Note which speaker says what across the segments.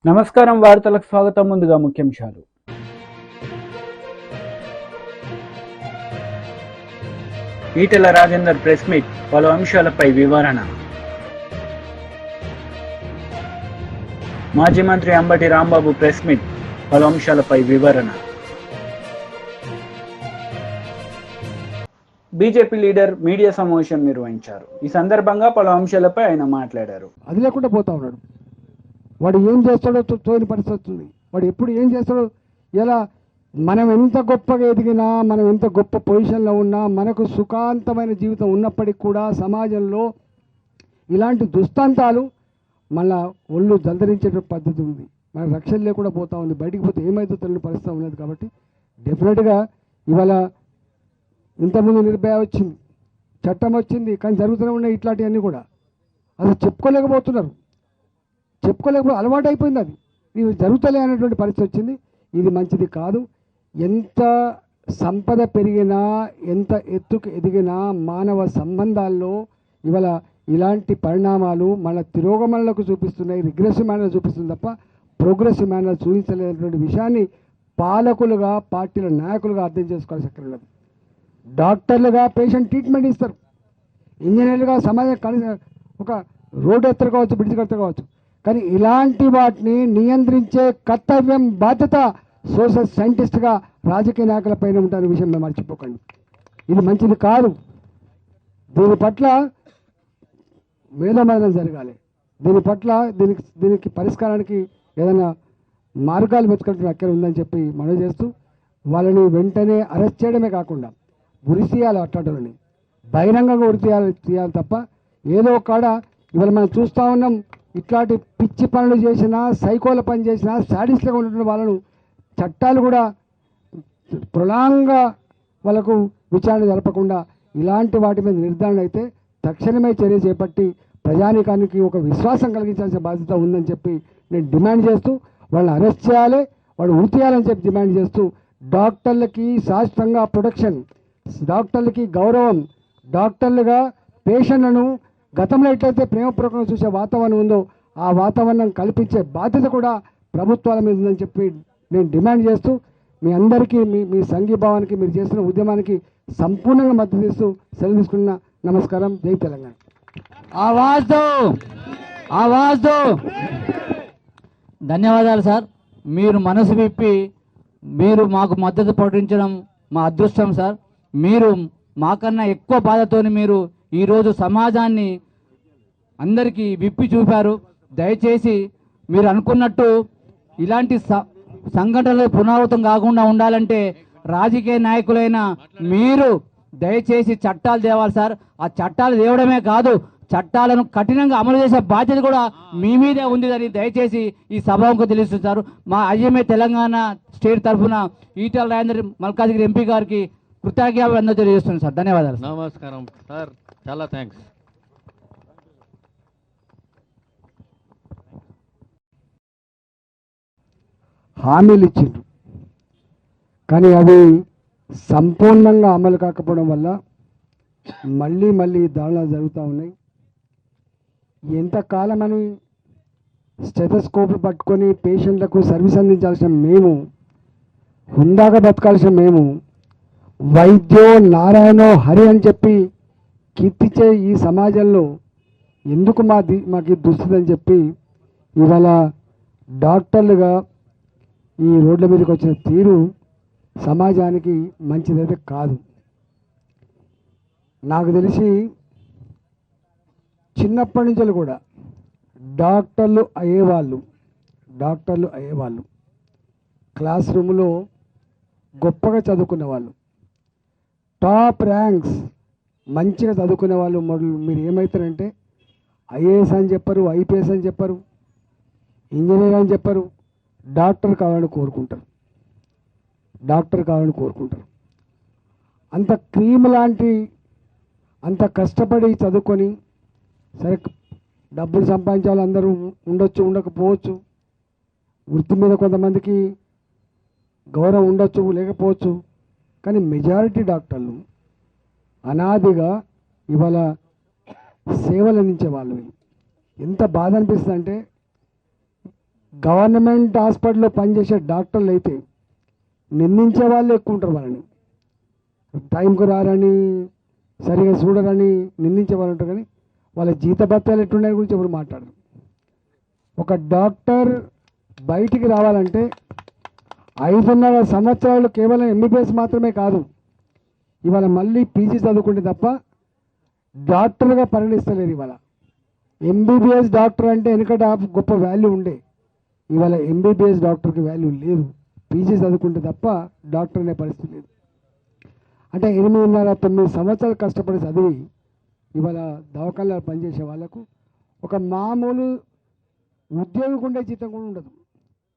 Speaker 1: నమస్కారం వార్తలకు స్వాగతం. ముందుగా ముఖ్యాంశాలు. ఈటెల రాజేందర్ ప్రెస్ మీట్, పలు అంశాలపై వివరణ. మాజీ మంత్రి అంబటి రాంబాబు ప్రెస్ మీట్, పలు అంశాలపై వివరణ. బీజేపీ లీడర్ మీడియా సమావేశం నిర్వహించారు. ఈ సందర్భంగా పలు అంశాలపై ఆయన మాట్లాడారు.
Speaker 2: అది లేకుండా పోతా ఉన్నాడు. వాడు ఏం చేస్తాడో తోని పరిస్థితి వస్తుంది. వాడు ఎప్పుడు ఏం చేస్తాడో, ఎలా మనం ఎంత గొప్పగా ఎదిగినా, మనం ఎంత గొప్ప పొజిషన్లో ఉన్నా, మనకు సుఖాంతమైన జీవితం ఉన్నప్పటికీ కూడా సమాజంలో ఇలాంటి దుస్తాంతాలు మళ్ళా ఒళ్ళు జల్దరించే పద్ధతి ఉంది. మన రక్షణ లేకుండా పోతా ఉంది. బయటికి పోతే ఏమైతే తెలియని పరిస్థితి ఉన్నది. కాబట్టి డెఫినెట్గా ఇవాళ ఇంతకుముందు నిర్భయ వచ్చింది, చట్టం వచ్చింది, కానీ జరుగుతూనే ఉన్నాయి ఇట్లాంటివన్నీ కూడా. అసలు చెప్పుకోలేకపోతున్నారు. అలవాటు అయిపోయింది. అది ఇవి జరుగుతలే అనేటువంటి పరిస్థితి వచ్చింది. ఇది మంచిది కాదు. ఎంత సంపద పెరిగినా, ఎంత ఎత్తుకు ఎదిగినా మానవ సంబంధాల్లో ఇవాళ ఇలాంటి పరిణామాలు మన తిరోగమనలకు చూపిస్తున్నాయి. రిగ్రెసివ్ మేనర్ చూపిస్తుంది తప్ప ప్రోగ్రెసివ్ మేనర్ చూపించలేనటువంటి విషయాన్ని పాలకులుగా, పార్టీల నాయకులుగా అర్థం చేసుకోవాల్సి అక్కడ ఉన్నది. డాక్టర్లుగా పేషెంట్ ట్రీట్మెంట్ ఇస్తారు. ఇంజనీర్లుగా సమాజం ఒక రోడ్డు ఎత్తరు కావచ్చు, బ్రిడ్జ్ కడతారు కావచ్చు. కానీ ఇలాంటి వాటిని నియంత్రించే కర్తవ్యం, బాధ్యత సోషల్ సైంటిస్ట్గా రాజకీయ నాయకులపైన ఉంటారనే విషయం మేము మర్చిపోకండి. ఇది మంచిది కాదు. దీని పట్ల మేధోమథనం జరగాలి. దీని పట్ల దీనికి పరిష్కారానికి ఏదైనా మార్గాలు వెతుకడం అక్కడ ఉందని చెప్పి మనవి చేస్తూ, వాళ్ళని వెంటనే అరెస్ట్ చేయడమే కాకుండా ఉరితీయాలి. అట్లాంటి బహిరంగంగా ఉరితీయాలి తప్ప ఏదో కాడ ఇవాళ మనం చూస్తూ ఉన్నాం. ఇట్లాంటి పిచ్చి పనులు చేసినా, సైకోల పని చేసినా, సాడిస్ట్గా ఉన్నటువంటి వాళ్ళను చట్టాలు కూడా ప్రొలాంగా వాళ్ళకు విచారణ జరపకుండా ఇలాంటి వాటి మీద నిర్ధారణ అయితే తక్షణమే చర్య చేపట్టి ప్రజానీకానికి ఒక విశ్వాసం కలిగించాల్సిన బాధ్యత ఉందని చెప్పి నేను డిమాండ్ చేస్తూ, వాళ్ళని అరెస్ట్ చేయాలి, వాళ్ళు ఉరితీయాలని చెప్పి డిమాండ్ చేస్తూ, డాక్టర్లకి శాశ్వతంగా ప్రొటెక్షన్, డాక్టర్లకి గౌరవం, డాక్టర్లుగా పేషెంట్లను గతంలో ఎట్లయితే ప్రేమపూర్వకంగా చూసే వాతావరణం ఉందో ఆ వాతావరణం కల్పించే బాధ్యత కూడా ప్రభుత్వాల మీద ఉందని చెప్పి నేను డిమాండ్ చేస్తూ, మీ అందరికీ మీ సంఘీభావానికి, మీరు చేస్తున్న ఉద్యమానికి సంపూర్ణంగా మద్దతు ఇస్తూ సెలవు తీసుకున్న. నమస్కారం. జై తెలంగాణ.
Speaker 3: ఆవాజ్ దో. ధన్యవాదాలు సార్. మీరు మనసు విప్పి మీరు మాకు మద్దతు ప్రకటించడం మా అదృష్టం సార్. మీరు మాకన్నా ఎక్కువ బాధతోని మీరు ఈరోజు సమాజాన్ని అందరికీ విప్పి చూపారు. దయచేసి మీరు అనుకున్నట్టు ఇలాంటి సంఘటనలు పునరావృతం కాకుండా ఉండాలంటే రాజకీయ నాయకులైన మీరు దయచేసి చట్టాలు తేవాలి సార్. ఆ చట్టాలు తేవడమే కాదు, చట్టాలను కఠినంగా అమలు చేసే బాధ్యత కూడా మీ మీదే ఉందని దయచేసి ఈ సభకు తెలుస్తున్నారు. మా ఐఎంఏ తెలంగాణ స్టేట్ తరఫున ఈటెల రాజేందర్ మల్కాజ్గిరి ఎంపీ గారికి కృతజ్ఞతలు తెలియజేస్తున్నాను సార్. ధన్యవాదాలు.
Speaker 4: నమస్కారం సార్, చాలా థ్యాంక్స్.
Speaker 2: హామీలు ఇచ్చిండ్రు, కానీ అవి సంపూర్ణంగా అమలు కాకపోవడం వల్ల మళ్ళీ దాడులు జరుగుతూ ఉన్నాయి. ఎంతకాలమని స్టెథోస్కోప్లు పట్టుకొని పేషెంట్లకు సర్వీస్ అందించాల్సిన మేము, హుందాగా బతకాల్సిన మేము, వైద్యో నారాయణో హరి అని చెప్పి కీర్తించే ఈ సమాజంలో ఎందుకు మాకు ఈ దుస్థితి అని చెప్పి ఇవాళ డాక్టర్లుగా ఈ రోడ్ల మీదకి వచ్చిన తీరు సమాజానికి మంచిదైతే కాదు. నాకు తెలిసి చిన్నప్పటి నుంచి కూడా డాక్టర్లు అయ్యేవాళ్ళు క్లాస్ రూమ్లో గొప్పగా చదువుకునే వాళ్ళు, టాప్ ర్యాంక్స్ మంచిగా చదువుకునే వాళ్ళు మీరు ఏమవుతారంటే ఐఏఎస్ అని చెప్పరు, ఐపీఎస్ అని చెప్పరు, ఇంజనీర్ అని చెప్పరు, డాక్టర్ కావాలని కోరుకుంటారు. అంత క్రీమ్ లాంటి, అంత కష్టపడి చదువుకొని, సరే డబ్బులు సంపాదించాలి, అందరూ ఉండొచ్చు, ఉండకపోవచ్చు, వృత్తి మీద కొంతమందికి గౌరవం ఉండొచ్చు, లేకపోవచ్చు, కానీ మెజారిటీ డాక్టర్లు అనాదిగా ఇవాళ సేవలు అందించే వాళ్ళు. ఎంత బాధ అనిపిస్తుంది అంటే గవర్నమెంట్ హాస్పిటల్లో పనిచేసే డాక్టర్లు అయితే నిందించే వాళ్ళు ఎక్కువ ఉంటారు. వాళ్ళని టైంకు రారని, సరిగా చూడరని నిందించే వాళ్ళు ఉంటారు. కానీ వాళ్ళ జీతభత్యాలు ఎట్లున్నాయి గురించి ఎవరు మాట్లాడరు. ఒక డాక్టర్ బయటికి రావాలంటే 5.5 సంవత్సరాలు కేవలం ఎంబీబీఎస్ మాత్రమే కాదు, ఇవాళ మళ్ళీ పీజీ చదువుకుంటే తప్ప డాక్టర్గా పరిగణిస్తలేదు. ఇవాళ ఎంబీబీఎస్ డాక్టర్ అంటే వెనుకట గొప్ప వాల్యూ ఉండే, ఇవాళ ఎంబీబీఎస్ డాక్టర్కి వాల్యూ లేదు. పీజీ చదువుకుంటే తప్ప డాక్టర్ అనే పరిస్థితి లేదు. అంటే 8.5-9 సంవత్సరాలు కష్టపడి చదివి ఇవాళ దవాఖానలో పనిచేసే వాళ్ళకు ఒక మామూలు ఉద్యోగికి ఉండే జీతం కూడా ఉండదు.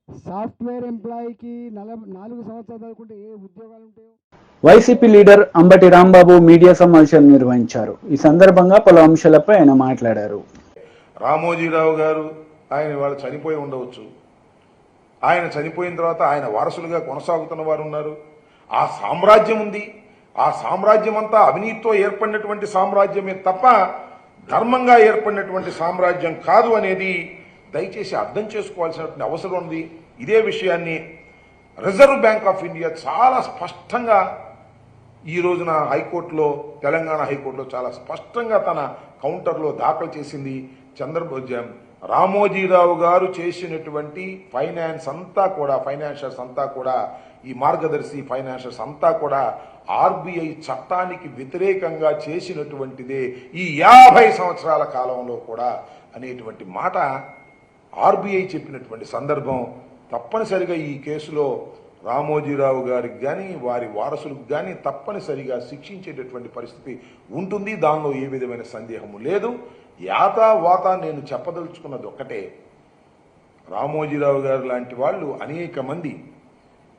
Speaker 2: సాఫ్ట్వేర్ ఎంప్లాయీకి 4 సంవత్సరాలు చదువుకుంటే ఏ ఉద్యోగాలు ఉంటాయో.
Speaker 1: YCP leader Ambati Rambabu media సమావేశం నిర్వహించారు. ఈ సందర్భంగా పలు అంశాలపై ఆయన మాట్లాడారు.
Speaker 5: రామోజీరావు గారు ఆయన వాళ్ళు చనిపోయి ఉండవచ్చు. ఆయన చనిపోయిన తర్వాత ఆయన వారసులుగా కొనసాగుతున్న వారు ఉన్నారు. ఆ సామ్రాజ్యం ఉంది. ఆ సామ్రాజ్యం అంతా అవినీతితో ఏర్పడినటువంటి సామ్రాజ్యమే తప్ప ధర్మంగా ఏర్పడినటువంటి సామ్రాజ్యం కాదు అనేది దయచేసి అర్థం చేసుకోవాల్సినటువంటి అవసరం ఉంది. ఇదే విషయాన్ని రిజర్వ్ బ్యాంక్ ఆఫ్ ఇండియా చాలా స్పష్టంగా ఈ రోజున హైకోర్టులో, తెలంగాణ హైకోర్టులో చాలా స్పష్టంగా తన కౌంటర్లో దాఖలు చేసింది. రామోజీరావు గారు చేసినటువంటి ఫైనాన్షియర్స్ అంతా కూడా ఈ మార్గదర్శి ఫైనాన్షియర్స్ అంతా కూడా ఆర్బీఐ చట్టానికి వ్యతిరేకంగా చేసినటువంటిదే ఈ 50 సంవత్సరాల కాలంలో కూడా అనేటువంటి మాట ఆర్బీఐ చెప్పినటువంటి సందర్భం. తప్పనిసరిగా ఈ కేసులో రామోజీరావు గారికి కానీ వారి వారసులకు కానీ తప్పనిసరిగా శిక్షించేటటువంటి పరిస్థితి ఉంటుంది. దానిలో ఏ విధమైన సందేహము లేదు. వాత నేను చెప్పదలుచుకున్నది ఒక్కటే, రామోజీరావు గారు లాంటి వాళ్ళు అనేక మంది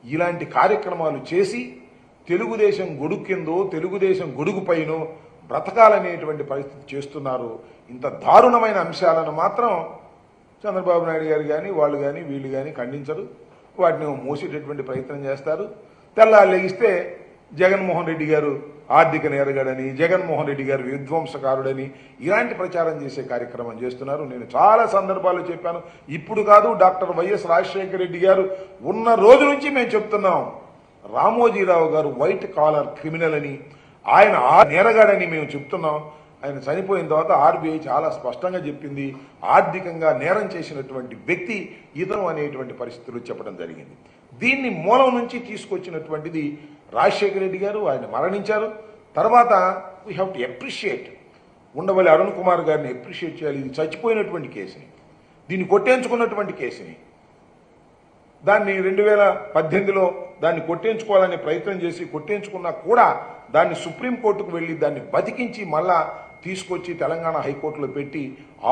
Speaker 5: ఇలాంటి కార్యక్రమాలు చేసి తెలుగుదేశం గొడుగు కిందో తెలుగుదేశం గొడుగు పైనో బ్రతకాలనేటువంటి పరిస్థితి చేస్తున్నారు. ఇంత దారుణమైన అంశాలను మాత్రం చంద్రబాబు నాయుడు గారు కానీ వాళ్ళు కానీ వీళ్ళు కానీ ఖండించరు. వాటిని మోసేటటువంటి ప్రయత్నం చేస్తారు. తెల్లారు లెగిస్తే జగన్మోహన్ రెడ్డి గారు ఆర్థిక నేరగాడని, జగన్మోహన్ రెడ్డి గారు విధ్వంసకారుడని ఇలాంటి ప్రచారం చేసే కార్యక్రమం చేస్తున్నారు. నేను చాలా సందర్భాల్లో చెప్పాను. ఇప్పుడు కాదు, డాక్టర్ వైఎస్ రాజశేఖర రెడ్డి గారు ఉన్న రోజు నుంచి మేము చెప్తున్నాం, రామోజీరావు గారు వైట్ కాలర్ క్రిమినల్ అని, ఆయన నేరగాడని మేము చెప్తున్నాం. ఆయన చనిపోయిన తర్వాత ఆర్బీఐ చాలా స్పష్టంగా చెప్పింది, ఆర్థికంగా నేరం చేసినటువంటి వ్యక్తి ఇతను అనేటువంటి పరిస్థితులు చెప్పడం జరిగింది. దీన్ని మూలం నుంచి తీసుకొచ్చినటువంటిది రాజశేఖర రెడ్డి గారు. ఆయన మరణించారు. తర్వాత we have to appreciate, Undavalli Arun Kumar గారిని అప్రిషియేట్ చేయాలి. ఇది చచ్చిపోయినటువంటి కేసుని, దీన్ని కొట్టేంచుకున్నటువంటి కేసుని, దాన్ని 2018లో దాన్ని కొట్టేంచుకోవాలనే ప్రయత్నం చేసి కొట్టేంచుకున్నా కూడా దాన్ని సుప్రీంకోర్టుకు వెళ్ళి దాన్ని బతికించి మళ్ళా తీసుకొచ్చి తెలంగాణ హైకోర్టులో పెట్టి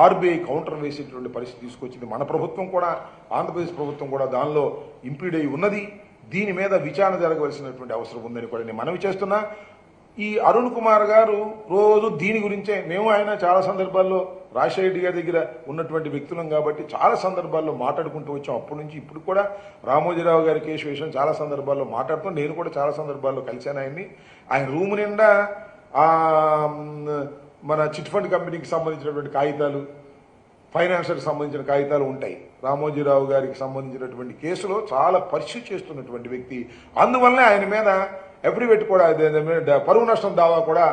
Speaker 5: ఆర్బీఐ కౌంటర్ వేసేటువంటి పరిస్థితి తీసుకొచ్చింది మన ప్రభుత్వం కూడా. ఆంధ్రప్రదేశ్ ప్రభుత్వం కూడా దానిలో ఇంప్లీడ్ అయి ఉన్నది. దీని మీద విచారణ జరగవలసినటువంటి అవసరం ఉందని కూడా నేను మనవి చేస్తున్నా. ఈ అరుణ్ కుమార్ గారు రోజు దీని గురించే, మేము ఆయన చాలా సందర్భాల్లో రాజశేఖర రెడ్డి గారి దగ్గర ఉన్నటువంటి వ్యక్తులం కాబట్టి చాలా సందర్భాల్లో మాట్లాడుకుంటూ వచ్చాం. అప్పటి నుంచి ఇప్పుడు కూడా రామోజీరావు గారి కేసు విషయం చాలా సందర్భాల్లో మాట్లాడుతాం. నేను కూడా చాలా సందర్భాల్లో కలిశాను ఆయన్ని. ఆయన రూమ్ నిండా మన చిట్ ఫండ్ కంపెనీకి సంబంధించినటువంటి కాగితాలు, ఫైనాన్షియర్కి సంబంధించిన కాగితాలు ఉంటాయి. రామోజీరావు గారికి సంబంధించినటువంటి కేసులో చాలా పరిశీలి చేస్తున్నటువంటి వ్యక్తి. అందువల్లనే ఆయన మీద అఫిడవిట్ కూడా, పరువు నష్టం దావా కూడా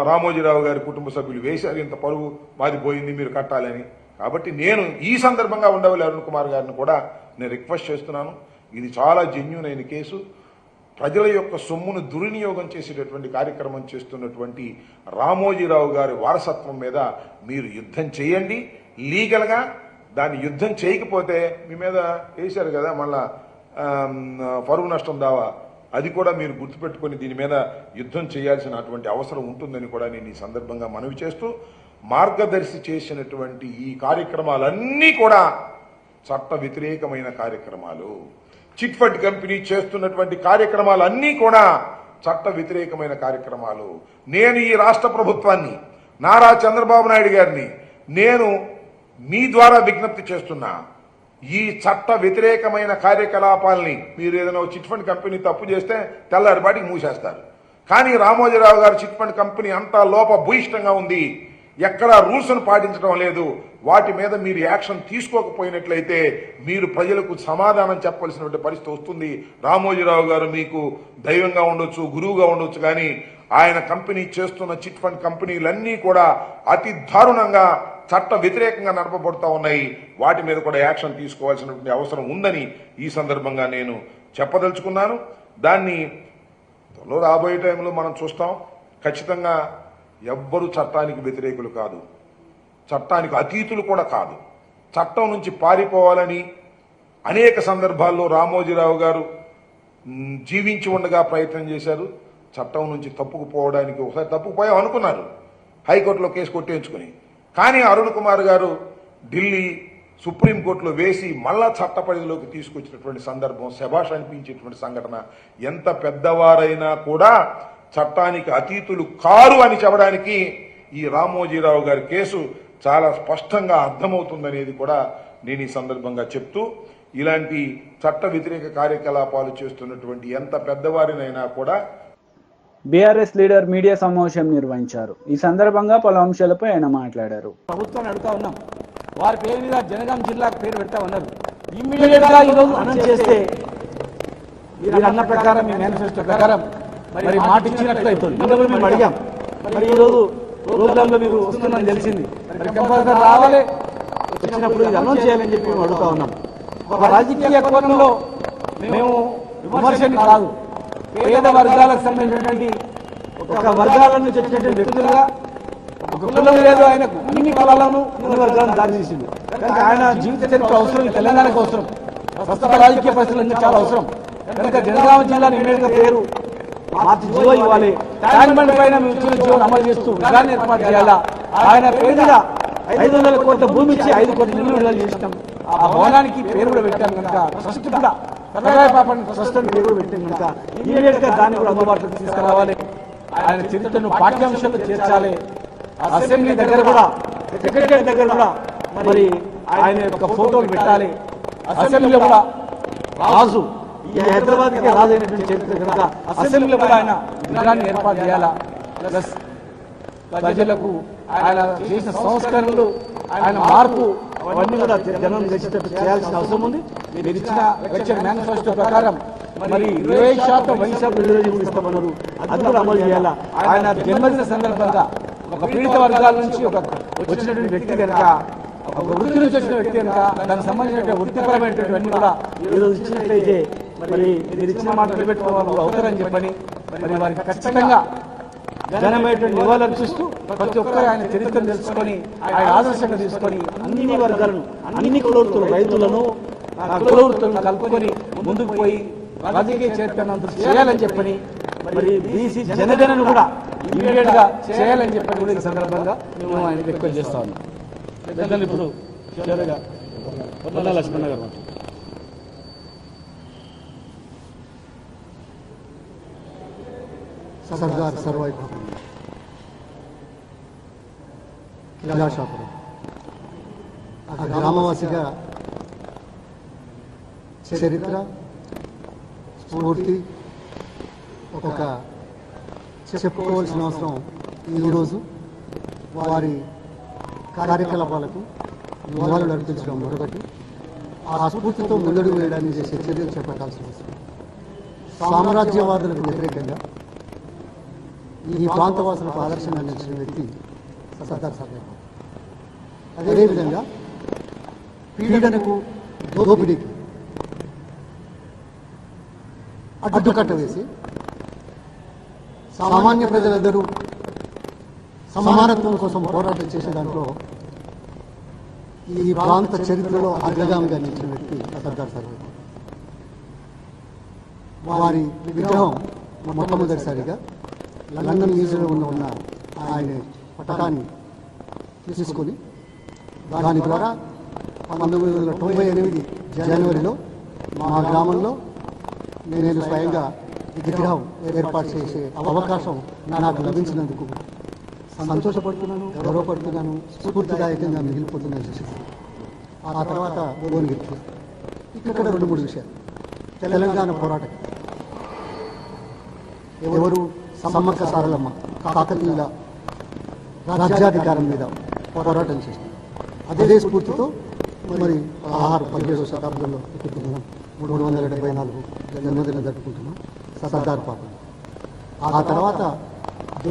Speaker 5: రామోజీరావు గారి కుటుంబ సభ్యులు వేశారు. ఇంత పరువు మాది పోయింది, మీరు కట్టాలని. కాబట్టి నేను ఈ సందర్భంగా ఉండవల్లి అరుణ్ కుమార్ గారిని కూడా నేను రిక్వెస్ట్ చేస్తున్నాను. ఇది చాలా జెన్యూన్ అయిన కేసు. ప్రజల యొక్క సొమ్మును దుర్వినియోగం చేసేటటువంటి కార్యక్రమం చేస్తున్నటువంటి రామోజీరావు గారి వారసత్వం మీద మీరు యుద్ధం చేయండి లీగల్గా. దాన్ని యుద్ధం చేయకపోతే మీ మీద వేశారు కదా మళ్ళా పరువు నష్టం దావా, అది కూడా మీరు గుర్తుపెట్టుకొని దీని మీద యుద్ధం చేయాల్సినటువంటి అవసరం ఉంటుందని కూడా నేను ఈ సందర్భంగా మనవి చేస్తూ, మార్గదర్శి చేసినటువంటి ఈ కార్యక్రమాలన్నీ కూడా చట్ట వ్యతిరేకమైన కార్యక్రమాలు. చిట్ ఫండ్ కంపెనీ చేస్తున్నటువంటి కార్యక్రమాలన్నీ కూడా చట్ట వ్యతిరేకమైన కార్యక్రమాలు. నేను ఈ రాష్ట్ర ప్రభుత్వాన్ని, నారా చంద్రబాబు నాయుడు గారిని నేను మీ ద్వారా విజ్ఞప్తి చేస్తున్నా, ఈ చట్ట వ్యతిరేకమైన కార్యకలాపాలని మీరు ఏదైనా చిట్ ఫండ్ కంపెనీ తప్పు చేస్తే తెల్లారిపాటికి మూసేస్తారు. కానీ రామోజీరావు గారు చిట్ ఫండ్ కంపెనీ అంతా లోపభూయిష్టంగా ఉంది, ఎక్కడా రూల్స్ను పాటించడం లేదు. వాటి మీద మీరు యాక్షన్ తీసుకోకపోయినట్లయితే మీరు ప్రజలకు సమాధానం చెప్పవలసినటువంటి పరిస్థితి వస్తుంది. రామోజీరావు గారు మీకు దైవంగా ఉండొచ్చు, గురువుగా ఉండొచ్చు, కానీ ఆయన కంపెనీ చేస్తున్న చిట్ ఫండ్ కంపెనీలన్నీ కూడా అతి దారుణంగా చట్ట వ్యతిరేకంగా నడపబడుతూ ఉన్నాయి. వాటి మీద కూడా యాక్షన్ తీసుకోవాల్సినటువంటి అవసరం ఉందని ఈ సందర్భంగా నేను చెప్పదలుచుకున్నాను. దాన్ని త్వరలో రాబోయే టైంలో మనం చూస్తాం. ఖచ్చితంగా ఎవ్వరూ చట్టానికి వ్యతిరేకులు కాదు, చట్టానికి అతీతులు కూడా కాదు. చట్టం నుంచి పారిపోవాలని అనేక సందర్భాల్లో రామోజీరావు గారు జీవించి ఉండగా ప్రయత్నం చేశారు. చట్టం నుంచి తప్పుకుపోవడానికి ఒకసారి తప్పుకుపోయాం అనుకున్నారు, హైకోర్టులో కేసు కొట్టేయించుకుని. కానీ అరుణ్ కుమార్ గారు ఢిల్లీ సుప్రీంకోర్టులో వేసి మళ్ళా చట్ట పరిధిలోకి తీసుకొచ్చినటువంటి సందర్భం శభాష్ అనిపించేటువంటి సంఘటన. ఎంత పెద్దవారైనా కూడా చట్టానికి అతీతులు కారు అని చెప్పడానికి ఈ రామోజీరావు గారి కేసు చాలా స్పష్టంగా అర్థమవుతుందనేది కూడా నేను ఈ సందర్భంగా చెప్తూ, ఇలాంటి చట్ట వ్యతిరేక కార్యకలాపాలు చేస్తున్నటువంటి ఎంత పెద్దవారినైనా కూడా
Speaker 1: బీఆర్ఎస్ లీడర్ మీడియా సమావేశం నిర్వహించారు. ఈ సందర్భంగా పలు అంశాలపై ఆయన మాట్లాడారు.
Speaker 6: ప్రభుత్వాన్ని అడుగుతా ఉన్నాం, వారి పేరు మీద జనగాం జిల్లాకు పేరు పెడతా ఉన్నారు. ఇమ్మీడియట్ గా ఈరోజు అనౌన్స్ చేస్తే మీరు అన్న ప్రకారం మీ మేనిఫెస్టో ప్రకారం మరి మాట ఇచ్చినట్లు అవుతుంది. ఇందులో మేము అడిగాం, మరి ఈరోజు ప్రోగ్రాంలో మీరు వస్తుందని తెలిసింది, మరి కంపల్సరీ రావాలి, వచ్చినప్పుడు ఇది అనౌన్స్ చేయాలని చెప్పి మేము అడుగుతా ఉన్నాం. ఒక రాజకీయ కోణంలో మేము విమర్శని కాదు, పేద వర్గాలకు సంబంధించినటువంటి ఒక వర్గాల నుంచి వచ్చినటువంటి వ్యక్తులుగా ఒక కులం లేదు, ఆయన అన్ని కులాలను అన్ని వర్గాలను దాడి చేసింది. కనుక ఆయన జీవిత చరిత్ర అవసరం, ఈ తెలంగాణకు అవసరం, ప్రస్తుత రాజకీయ పరిస్థితులు చాలా అవసరం. కనుక జనగామ జిల్లాను ఇమ్మీడియట్ గా పేరు మార్చి జీవో ఇవ్వాలి. ట్యాంక్ బండ్ పైన మేము ఇచ్చిన జీవోను అమలు చేస్తూ విధాన్ని ఏర్పాటు చేయాలా. ఆయన పేరు మీద 500 కోట్ల భూమి ఇచ్చి 5 కోట్ల నిధులు విడుదల చేసినాం. ఆ భవనానికి పేరు కూడా పెట్టాం కనుక ట్రస్ట్ కూడా కర్రగాయ పాప ట్రస్ట్ అని పేరు కూడా పెట్టాం కనుక ఇమీడియట్ గా దాన్ని కూడా అందుబాటులోకి తీసుకురావాలి. ఆయన చరిత్రను పాఠ్యాంశాల్లో చేర్చాలి. అసెంబ్లీ దగ్గర కూడా, సెక్రటరీ దగ్గర కూడా మరి ఆయన యొక్క ఫోటోలు పెట్టాలి. అసెంబ్లీలో కూడా రాజు, ఈ హైదరాబాద్ కి రాజు అయినటువంటి చరిత్ర కనుక అసెంబ్లీలో కూడా ఆయన విగ్రహాన్ని ఏర్పాటు చేయాలా. ప్లస్ ప్రజలకు ఆయన చేసిన సంస్కరణలు, ఆయన మార్పు అవన్నీ కూడా జనం తెచ్చేటట్టు చేయాల్సిన అవసరం ఉంది. మీరు ఇచ్చిన ఎలక్షన్ మేనిఫెస్టో ప్రకారం మరి 20% వైశాఖ రిజర్వేషన్ ఇస్తామన్నారు, అది కూడా అమలు చేయాలా. ఆయన జన్మదిన సందర్భంగా ఒక పీడిత వర్గాల నుంచి ఒక వచ్చినటువంటి వ్యక్తి కనుక, ఒక వృత్తి నుంచి వచ్చిన వ్యక్తి కనుక దానికి సంబంధించిన వృత్తిపరమైనటువంటి కూడా ఈరోజు ఇచ్చినట్లయితే మరి మీరు ఇచ్చిన మాట నిలబెట్టుకోవాలి అవుతారని చెప్పని మరి వారికి ఖచ్చితంగా ఘనమైనటువంటి నివాళులర్పిస్తూ ప్రతి ఒక్కరు ఆయన చరిత్రను తెలుసుకొని ఆయన ఆదర్శంగా తీసుకొని అన్ని వర్గాలను, అన్ని కులవృత్తులు, రైతులను, కులవృత్తులను కలుపుకొని ముందుకు పోయి రాజకీయ చరిత్రను చేయాలని చెప్పని మరి బీసీ జనగణను కూడా ఇమీడియట్ గా చేయాలని చెప్పని కూడా ఈ సందర్భంగా మేము ఆయన రిక్వెస్ట్ చేస్తా ఉన్నాం. ఇప్పుడు చివరిగా పొన్నాల లక్ష్మణ గారు
Speaker 2: సర్దార్ సర్వాయి కైలాసాపురం ఆ గ్రామవాసిగా చరిత్ర, స్ఫూర్తి ఒక చెప్పుకోవాల్సిన అవసరం ఈరోజు వారి కార్యకలాపాలకు నివాళులు అర్పించడం మరొకటి. ఆ స్ఫూర్తితో ముందడుగు వేయడానికి చేసే చర్యలు చేపట్టాల్సిన అవసరం. సామ్రాజ్యవాదులకు వ్యతిరేకంగా ఈ ప్రాంతవాసులకు ఆదర్శంగా నిలిచిన వ్యక్తి సర్దార్ సర్వాయి. అదేవిధంగా పీడనకు, దోపిడీకి అడ్డుకట్ట వేసి సామాన్య ప్రజలందరూ సమానత్వం కోసం పోరాటం చేసే దాంట్లో ఈ ప్రాంత చరిత్రలో అగ్రగామిగా నిలిచిన వ్యక్తి సర్దార్ సర్వాయి. వారి విగ్రహం మొట్టమొదటిసారిగా లండన్ మ్యూజియంలో ఉన్న ఆయన పటాన్ని తీసుకొని దాని ద్వారా 1998 జనవరిలో మా గ్రామంలో నేను స్వయంగా విగ్రహం ఏర్పాటు చేసే అవకాశం నాకు లభించినందుకు సంతోషపడుతున్నాను, గౌరవపడుతున్నాను, స్ఫూర్తిదాయకంగా మిగిలిపోతున్నాను చూసి. ఆ తర్వాత భువనగిరి ఇక్కడ 2-3 విషయాలు. తెలంగాణ పోరాటం ఎవరు సమ్మక్క సారలమ్మ కాకతీయుల రాజ్యాధికారం మీద పోరాటం చేశారు.
Speaker 7: అదే స్ఫూర్తితో మరి 17వ శతాబ్దంలో ఇప్పుడు మనం 374 జన్మదినం జరుపుకుంటున్నాం సర్దార్ పాపన్న. ఆ తర్వాత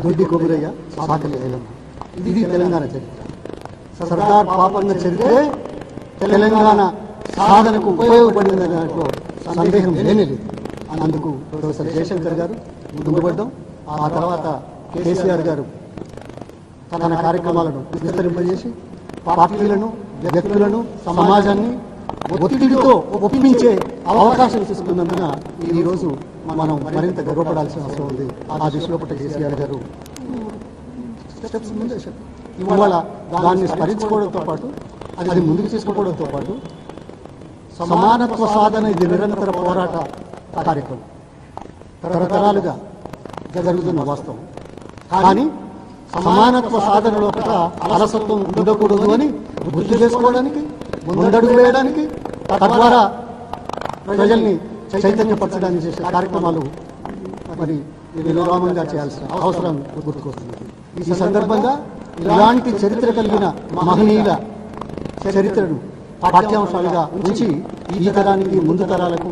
Speaker 7: దొడ్డి కొమురయ్య, సాకలి ఐలమ్మ. ఇది తెలంగాణ చరిత్ర. సర్దార్ పాపన్న చరిత్రే తెలంగాణ సాధనకు ఉపయోగపడింది దాంట్లో సందేహం లేనే లేదు. అందుకు ప్రొఫెసర్ జయశంకర్ గారు ముందుపడ్డాం. ఆ తర్వాత కేసీఆర్ గారు తన కార్యక్రమాలను విస్తరింపజేసి పార్టీలను, వ్యక్తులను, సమాజాన్ని ఒత్తిడితో ఒప్పించే అవకాశం తీసుకున్నందున ఈరోజు మనం మరింత గర్వపడాల్సిన అవసరం ఉంది. ఆ దిశలో పట్ల కేసీఆర్ గారు స్టెప్స్ ముందేశారు. ఇవాళ దాన్ని స్మరించుకోవడంతో పాటు, అది ముందుకు తీసుకుపోవడంతో పాటు సమానత్వ సాధన ఇది నిరంతర పోరాట కార్యక్రమం, తరతరాలుగా జరుగుతున్న వాస్తవం. కానీ సమానత్వ సాధన లోపల అలసత్వం ఉండకూడదు అని గుర్తు చేసుకోవడానికి, ముందడుగు వేయడానికి, తద్వారా ప్రజల్ని చైతన్యపరచడానికి చేసే కార్యక్రమాలు మరి నిర్వామంగా చేయాల్సిన అవసరం గుర్తుకొస్తుంది. ఈ సందర్భంగా ఇలాంటి చరిత్ర కలిగిన మహనీయుల చరిత్రను పాఠ్యాంశాలుగా ఉంచి ఈ తరానికి, ముందు తరాలకు,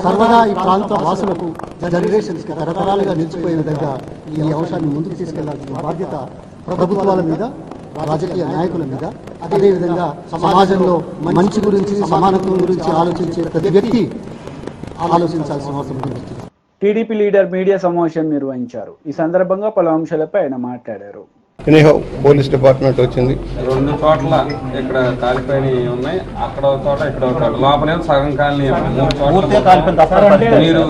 Speaker 7: సర్వదా ఈ ప్రాంత వాసులకు, జనరేషన్స్ కి తరతరాలుగా నిలిచిపోయిన దగ్గర ఈ అంశాన్ని ముందుకు తీసుకెళ్లాల్సిన బాధ్యత ప్రభుత్వాల మీద, రాజకీయ నాయకుల మీద, అదేవిధంగా సమాజంలో మంచి గురించి, సమానత్వం గురించి ఆలోచించే ప్రతి వ్యక్తి ఆలోచించాల్సిన అవసరం ఉంది.
Speaker 1: టీడీపీ లీడర్ మీడియా సమావేశం నిర్వహించారు. ఈ సందర్భంగా పలు అంశాలపై ఆయన మాట్లాడారు.
Speaker 8: పోలీస్ డిపార్ట్మెంట్ వచ్చింది.
Speaker 9: 2 చోట్ల ఇక్కడ కాలిపోయినవి ఉన్నాయి, అక్కడ ఒక చోట, ఇక్కడ ఒక చోట, లోపలే సగం కాలనీ. 3 చోట్ల మీరు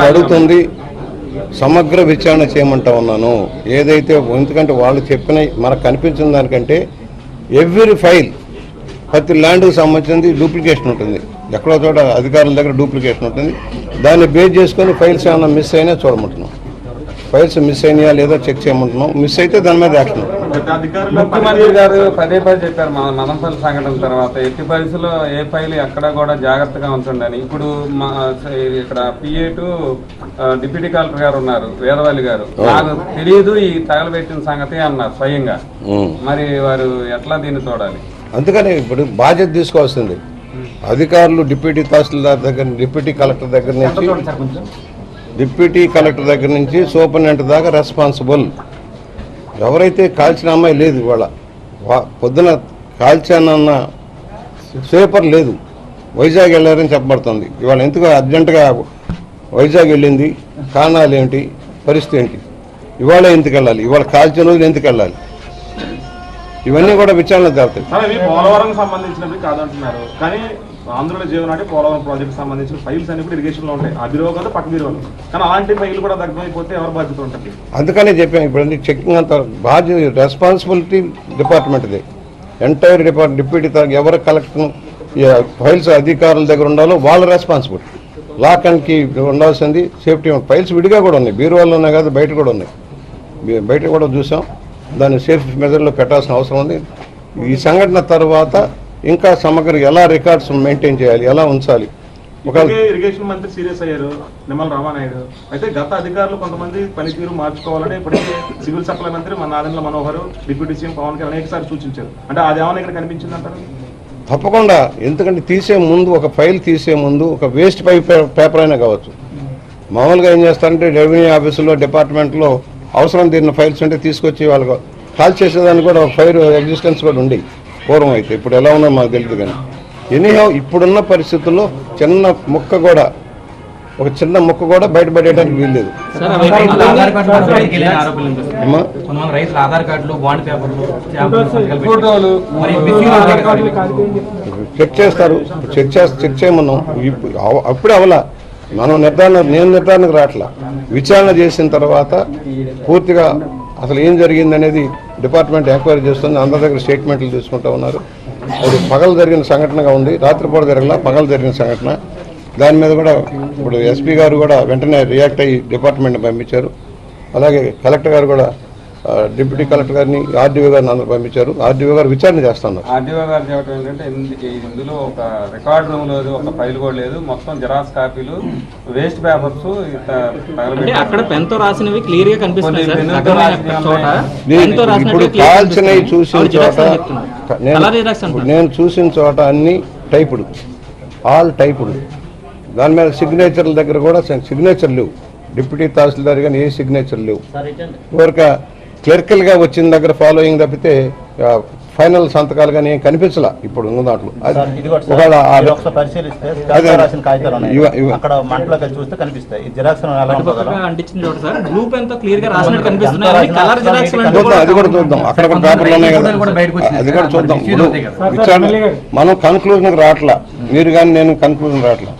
Speaker 8: అడుగుతుంది సమగ్ర విచారణ చేయమంటా ఉన్నాను. ఏదైతే, ఎందుకంటే వాళ్ళు చెప్పిన మనకు కనిపించిన దానికంటే ఎవ్రీ ఫైల్ ప్రతి ల్యాండ్కి సంబంధించింది డూప్లికేషన్ ఉంటుంది. ఎక్కడో చోట అధికారుల దగ్గర డూప్లికేషన్ ఉంటుంది. దాన్ని బేస్ చేసుకొని ఫైల్స్ ఏమైనా మిస్ అయినా చూడమంటున్నాం. ఫైల్స్ మిస్ అయినాయా లేదా చెక్ చేయమంటున్నాం. మిస్ అయితే దాని మీద యాక్షన్.
Speaker 9: ముఖ్యమంత్రి గారు పదే చెప్పారు మదనపల్లి సంఘటన తర్వాత, ఎట్టి పరిస్థితుల్లో ఏ ఫైల్ ఎక్కడ కూడా జాగ్రత్తగా ఉంచండి. ఇప్పుడు ఇక్కడ PA2 డిప్యూటీ కలెక్టర్ గారు ఉన్నారు, వేదవల్లి గారు, నాకు తెలియదు ఈ తగలబెట్టిన సంగతి అన్నారు స్వయంగా. మరి వారు ఎట్లా దీన్ని చూడాలి?
Speaker 8: అందుకని ఇప్పుడు బాధ్యత తీసుకోవాల్సింది అధికారులు. డిప్యూటీ తహసీల్దార్ దగ్గర, డిప్యూటీ కలెక్టర్ దగ్గర నుంచి సూపరింటెండెంట్ దాకా రెస్పాన్సిబుల్. ఎవరైతే కాల్చిన అమ్మాయి లేదు, ఇవాళ పొద్దున కాల్చానన్న పేపర్ లేదు, వైజాగ్ వెళ్ళారని చెప్పబడుతుంది. ఇవాళ ఎందుకు అర్జెంటుగా వైజాగ్ వెళ్ళింది, కారణాలు ఏమిటి, పరిస్థితి ఏంటి, ఇవాళ ఎందుకు వెళ్ళాలి, ఇవాళ కాల్చిన రోజులు ఎందుకు వెళ్ళాలి, ఇవన్నీ కూడా విచారణ జరుగుతాయి.
Speaker 10: పోలవరం సంబంధించినవి కాదంటున్నారు, కానీ ఆంధ్రలో జీవనాటి పోలవరం ప్రాజెక్ట్ సంబంధించిన ఫైల్స్ అన్ని కూడా ఇరిగేషన్ లో ఉంటాయి. ఆ బీరో కాదు, పక్క బీరో, కానీ అలాంటి ఫైల్ కూడా దగ్ధమైపోతే ఎవరు బాధ్యత ఉంటుంది? అందుకనే
Speaker 8: చెప్పాను, ఇప్పుడు చెకింగ్ అంత బాధ్యత, రెస్పాన్సిబిలిటీ డిపార్ట్మెంట్ది. ఎంటైర్ డిప్యూటీ ఎవరు కలెక్టర్ ఫైల్స్ అధికారుల దగ్గర ఉండాలో వాళ్ళ రెస్పాన్సిబిలిటీ. లాక్ అండ్ కీ ఉండాల్సింది. సేఫ్టీ ఫైల్స్ విడిగా కూడా ఉన్నాయి, బీరువాల్లో ఉన్నాయి కాదు, బయట కూడా ఉన్నాయి. బయట కూడా చూసాం. దాన్ని సేఫ్ మెజర్లో పెట్టాల్సిన అవసరం ఉంది. ఈ సంఘటన తర్వాత ఇంకా సమగ్ర ఎలా రికార్డ్స్ మెయింటైన్ చేయాలి, ఎలా ఉంచాలి.
Speaker 10: ఇరిగేషన్ మంత్రి సీరియస్ అయ్యారు, నిమ్మల రామానాయుడు. అయితే గత అధికారులు కొంతమంది పనితీరు మార్చుకోవాలని ఇప్పటికే సివిల్ సప్లై మంత్రి మన నాదెండ్ల మనోహర్, డిప్యూటీ సీఎం పవన్ కళ్యాణ్ అనేకసారి సూచించారు. అంటే అది ఏమైనా ఇక్కడ కనిపించింది అంటారు?
Speaker 8: తప్పకుండా. ఎందుకంటే తీసే ముందు, ఒక ఫైల్ తీసే ముందు ఒక వేస్ట్ పేపర్ అయినా కావచ్చు. మామూలుగా ఏం చేస్తారంటే రెవెన్యూ ఆఫీసులో, డిపార్ట్మెంట్లో అవసరం తీరిన ఫైల్స్ ఉంటే తీసుకొచ్చి వాళ్ళకు కాల్ చేసేదాన్ని కూడా ఒక ఫైర్ ఎగ్జిస్టెన్స్ కూడా ఉంది పూర్వం. అయితే ఇప్పుడు ఎలా ఉందో మాకు తెలియదు. కానీ ఎనీహౌ ఇప్పుడున్న పరిస్థితుల్లో చిన్న ముక్క కూడా బయటపడేయడానికి వీల్లేదు. చెక్ చేస్తారు, చెక్ చేయమన్నాం. అప్పుడే అవలా నేను నిర్ధారణకు రావట్లా. విచారణ చేసిన తర్వాత పూర్తిగా అసలు ఏం జరిగిందనేది డిపార్ట్మెంట్ ఎంక్వైరీ చేస్తుంది. అందరి దగ్గర స్టేట్మెంట్లు తీసుకుంటూ ఉన్నారు. అది పగలు జరిగిన సంఘటనగా ఉంది, రాత్రిపూట జరగల, పగలు జరిగిన సంఘటన. దాని మీద కూడా ఇప్పుడు SP గారు కూడా వెంటనే రియాక్ట్ అయ్యి డిపార్ట్మెంట్ని పంపించారు. అలాగే కలెక్టర్ గారు కూడా డిప్యూటీ కలెక్టర్ గారిని ఆర్డీఓ గారిని అందరూ పంపించారు. ఆర్డీఓ గారు విచారణ చేస్తున్నారు.
Speaker 9: ఆర్డీఓ గారు చెప్పడం ఏంటంటే ఇందులో ఒక రికార్డ్ రూమ్ లేదు, ఒక ఫైల్ కూడా లేదు, మొత్తం జిరాక్స్ కాపీలు, వేస్ట్ పేపర్స్
Speaker 6: అక్కడ పెన్ తో రాసినవి క్లియర్ గా కనిపిస్తున్నాయి.
Speaker 8: ఇప్పుడు కాల్చినవి చూసిన చోట నేను చూసిన చోట అన్ని టైపుడు, ఆల్ టైపుడు. దాని మీద సిగ్నేచర్ల దగ్గర కూడా సిగ్నేచర్ లేవు. డిప్యూటీ తహసీల్దార్ కానీ ఏ సిగ్నేచర్ లేవు. ఊరిక క్లర్కల్గా వచ్చిన దగ్గర ఫాలోయింగ్ తప్పితే ఫైనల్ సంతకాలు కానీ ఏం కనిపించలా ఇప్పుడు ఉన్న దాంట్లో. అది కూడా చూద్దాం, అక్కడ కూడా పేపర్లు ఉన్నాయి కదా, అది కూడా చూద్దాం. మనం కన్క్లూజన్కి రావట్లా, మీరు కానీ నేను కన్క్లూజన్ రావట్లా.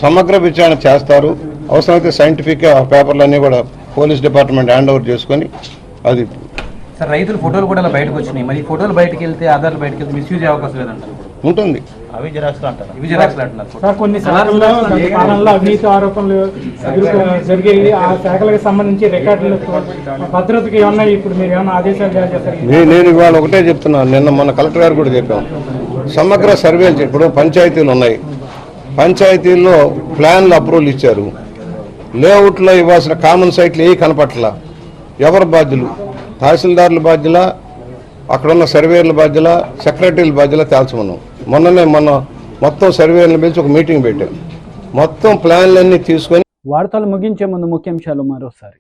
Speaker 8: సమగ్ర విచారణ చేస్తారు. అవసరమైతే సైంటిఫిక్ పేపర్లన్నీ కూడా పోలీస్ డిపార్ట్మెంట్ హ్యాండ్ ఓవర్ చేసుకొని అది.
Speaker 6: సార్ రైతుల ఫోటోలు కూడా బయటకు వచ్చినాయి, మరి ఫోటోలు బయటకి వెళ్తే ఆధార్లు బయటకు వెళ్తే మిస్యూజ్ అయ్యే అవకాశం లేదంటారు.
Speaker 8: ఉంటుంది.
Speaker 6: అవి జిరాక్స్లు అంటారు, ఇవి జిరాక్స్లు అంటున్నారు.
Speaker 11: కొన్ని పాలనలో అవినీతి ఆరోపణలు జరిగాయి. ఆ శాఖలకు సంబంధించి రికార్డులు భద్రతకి ఏమన్నా ఇప్పుడు మీరు ఏమన్నా ఆదేశాలు జారీ చేస్తారు?
Speaker 8: నేను ఇవాళ ఒకటే చెప్తున్నాను, నిన్న మన కలెక్టర్ గారు కూడా చెప్పాం. సమగ్ర సర్వేలు ఇప్పుడు పంచాయతీలు ఉన్నాయి, పంచాయతీల్లో ప్లాన్లు అప్రూవల్ ఇచ్చారు, లేఅవుట్లో ఇవ్వాల్సిన కామన్ సైట్లు ఏ కనపట్ల. ఎవరు బాధ్యులు? తహసీల్దారుల బాధ్యుల, అక్కడున్న సర్వేయర్ల బాధ్యుల, సెక్రటరీల బాధ్యుల తేల్చమన్నాం. మొన్న మొత్తం సర్వేయర్లను పిలిచి ఒక మీటింగ్ పెట్టాం, మొత్తం ప్లాన్లన్నీ తీసుకొని.
Speaker 1: వార్తలు ముగించే ముందు ముఖ్యాంశాలు మరోసారి.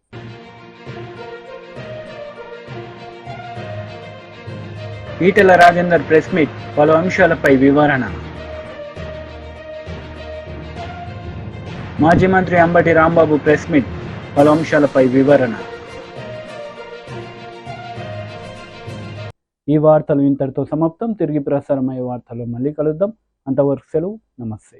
Speaker 1: ఈటెల రాజేందర్ ప్రెస్ మీట్, పలు అంశాలపై వివరణ. మాజీ మంత్రి అంబటి రాంబాబు ప్రెస్ మీట్, పలు అంశాలపై వివరణ. ఈ వార్తలు ఇంతటితో సమాప్తం. తిరిగి ప్రసారమయ్యే వార్తలు మళ్ళీ కలుద్దాం. అంతవరకు సెలవు. నమస్తే.